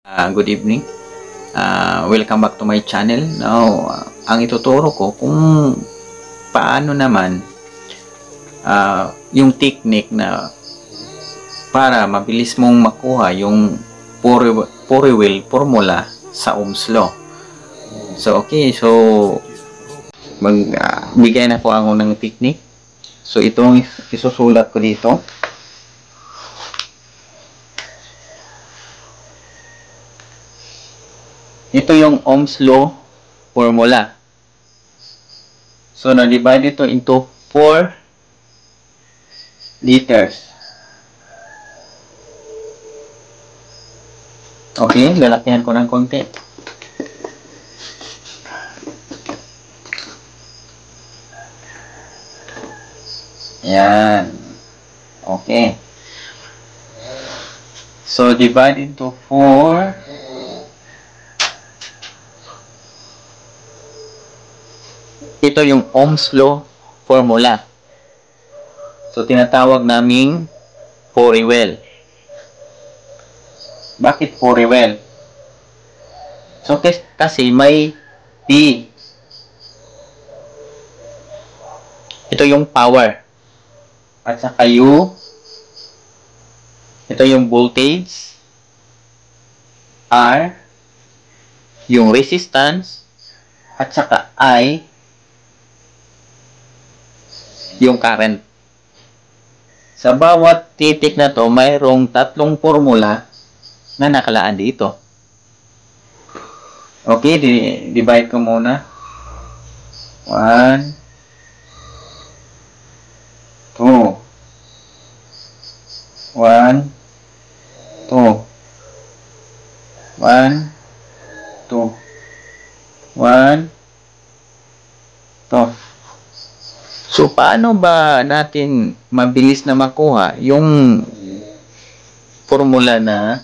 Good evening. Welcome back to my channel. Now, ang ituturo ko kung paano naman yung technique na para mabilis mong makuha yung Puriwell formula sa Ohm's Law. So, okay. So, magbigay na po ako ng technique. So, itong isusulat ko dito. Ito yung Ohm's Law formula. So, na-divide ito into 4 liters. Okay, lalakihan ko ng konti. Yan. Okay. So, divide into 4. Ito yung Ohm's Law formula. So, tinatawag naming Puriwell. Bakit Puriwell? So, kasi may P. Ito yung power. At saka U. Ito yung voltage. R. Yung resistance. At saka I. Yung current. Sa bawat titik na to, mayroong tatlong formula na nakalaan dito. Okay, divide ko muna. 1, 2, 1, 2, 1, 2, 1, 2. So, paano ba natin mabilis na makuha yung formula na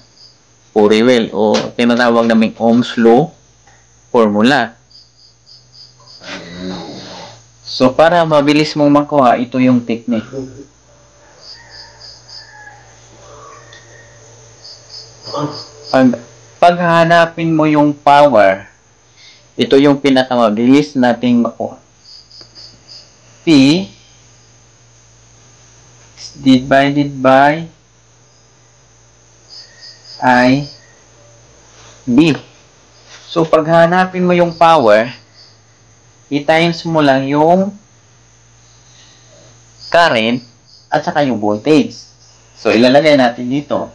Puriwell o tinatawag naming Ohm's Law formula? So, para mabilis mong makuha, ito yung technique. Paghahanapin mo yung power, ito yung pinakamabilis nating makuha. P is divided by I B. So, pag hanapin mo yung power, i-times mo lang yung current at saka yung voltage. So, ilalagay natin dito.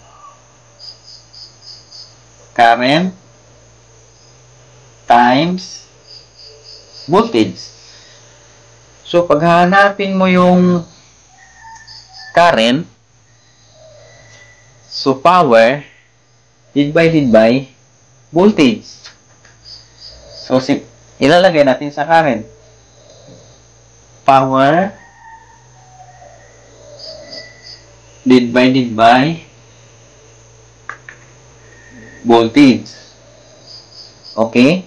Current times voltage. So, pag hanapin mo yung current, so power divided by voltage. So, ilalagay natin sa current. Power divided by voltage. Okay?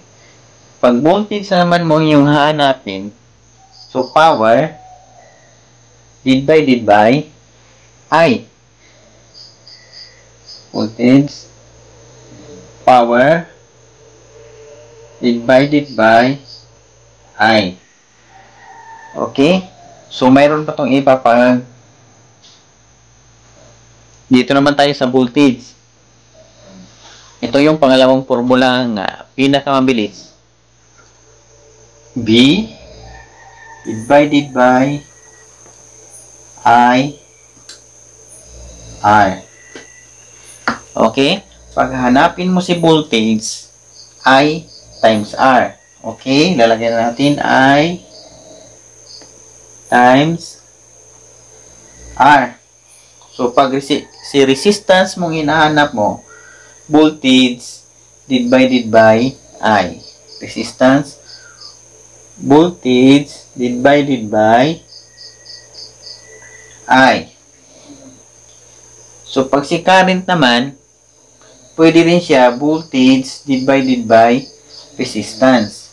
Pag voltage naman mo yung hahanapin, so, power divided by I. Voltage, power divided by I. Okay? So, mayroon pa itong iba pa. Dito naman tayo sa voltage. Ito yung pangalawang formula nga pinakamabilis. V divided by I R. Okay? Pag hanapin mo si voltage, I times R. Okay? Lalagyan natin I times R. So, pag si resistance mong hinahanap mo, voltage divided by I. Resistance, voltage divided by I. So, pag si current naman, pwede rin siya voltage divided by resistance.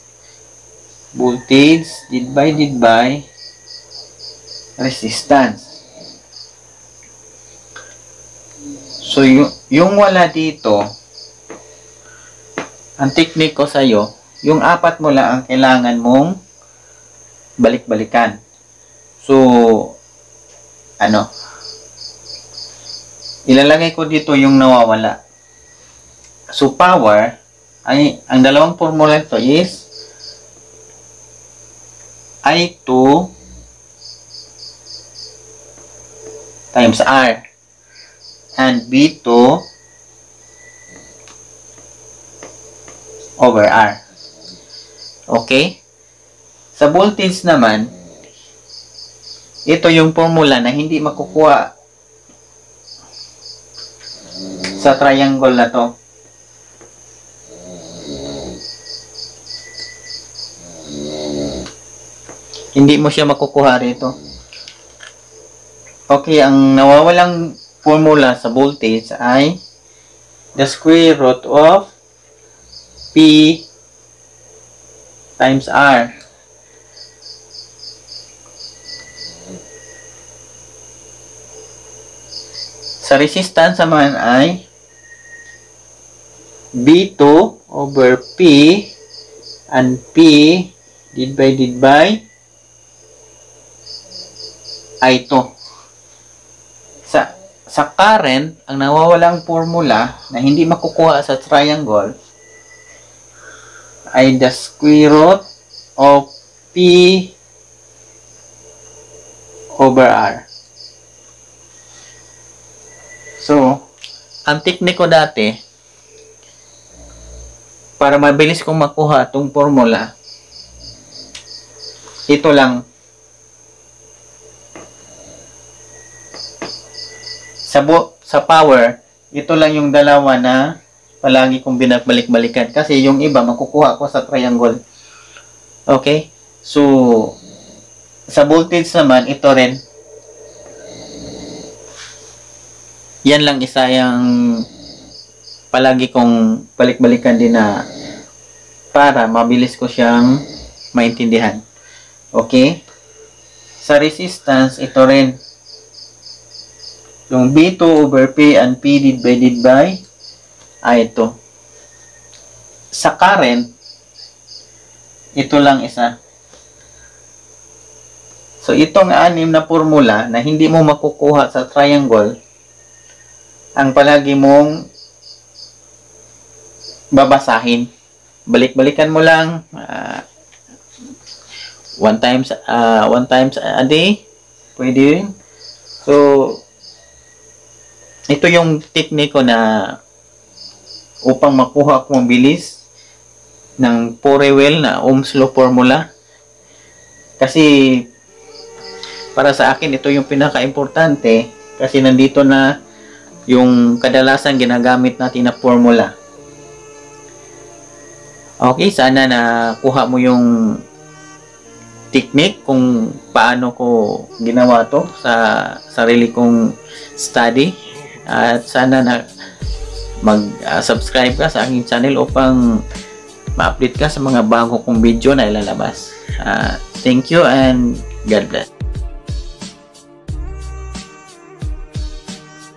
Voltage divided by resistance. So, yung wala dito, ang technique ko sa'yo, yung 4 mo lang ang kailangan mong balik-balikan. So, ilalagay ko dito yung nawawala. So, power, ang dalawang formula ito is I2 times R and B2 over R. Okay? Sa voltage naman, ito yung formula na hindi makukuha sa triangle na to. Hindi mo siya makukuha rito. Okay, ang nawawalang formula sa voltage ay the square root of P times R. Sa resistance naman ay B2 over P and P divided by I2. Sa current, ang nawawalang formula na hindi makukuha sa triangle ay the square root of P over R. So, ang technique ko dati, para mabilis kong makuha itong formula, ito lang. Sa power, ito lang yung dalawa na palagi kong binabalik-balikan. Kasi yung iba, makukuha ko sa triangle. Okay? So, sa voltage naman, ito rin. Yan lang isa yung palagi kong balik-balikan din na para mabilis ko siyang maintindihan. Okay? Sa resistance, ito rin. Yung B2 over P and P divided by ito. Sa current, ito lang isa. So, itong 6 na formula na hindi mo makukuha sa triangle, ang palagi mong babasahin. Balik-balikan mo lang one times a day. Pwede rin. So, ito yung technique ko na upang makuha ko mabilis ng Porewell na Ohm's law formula. Kasi para sa akin ito yung pinaka-importante kasi nandito na yung kadalasan ginagamit natin na formula. Okay, sana nakuha mo yung technique kung paano ko ginawa to sa sarili kong study. At sana na mag-subscribe ka sa aking channel upang ma-update ka sa mga bago kong video na ilalabas. Thank you and God bless.